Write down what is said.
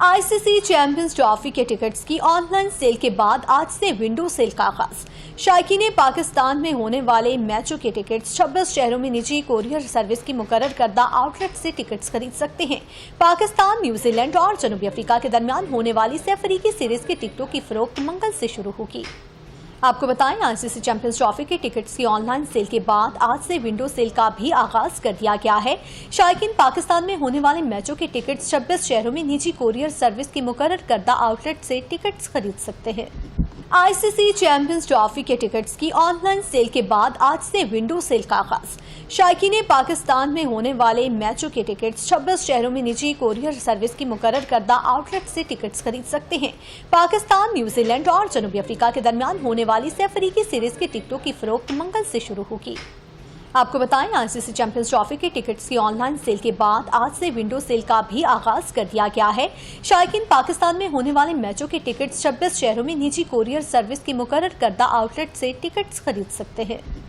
ICC champions trophy के tickets की online sale के बाद आज से विंडो सेल का आगाज। शायकीन पाकिस्तान में होने वाले मैचों के टिकट्स 26 शहरों में निजी कोरियर सर्विस की मुकर्रर करदा आउटलेट से टिकट्स खरीद सकते हैं। पाकिस्तान, न्यूजीलैंड और जनूबी अफ्रीका के दरमियान होने वाली सह अफ्रीकी सीरीज के टिकटों की फरोख्त मंगल से शुरू होगी। आपको बताएं, आईसीसी चैंपियंस ट्रॉफी के टिकट्स की ऑनलाइन सेल के बाद आज से विंडो सेल का भी आगाज कर दिया गया है। शायकीन पाकिस्तान में होने वाले मैचों के टिकट्स 26 शहरों में निजी कोरियर सर्विस की मुकर्रर करदा आउटलेट से टिकट्स खरीद सकते हैं। आईसीसी चैंपियंस ट्रॉफी के टिकट्स की ऑनलाइन सेल के बाद आज से विंडो सेल का आगाज। शायकीन पाकिस्तान में होने वाले मैचों के टिकट्स 26 शहरों में निजी कोरियर सर्विस की मुकर्रर करदा आउटलेट से टिकट्स खरीद सकते हैं। पाकिस्तान, न्यूजीलैंड और जनूबी अफ्रीका के दरमियान होने वाली सह अफ्रीकी सीरीज के टिकटों की फरोख्त मंगल से शुरू होगी। आपको बताएं, आईसीसी चैंपियंस ट्रॉफी के टिकट्स की ऑनलाइन सेल के बाद आज से विंडो सेल का भी आगाज कर दिया गया है। शायकीन पाकिस्तान में होने वाले मैचों के टिकट्स 26 शहरों में निजी कोरियर सर्विस की मुकर्रर करदा आउटलेट से टिकट्स खरीद सकते हैं।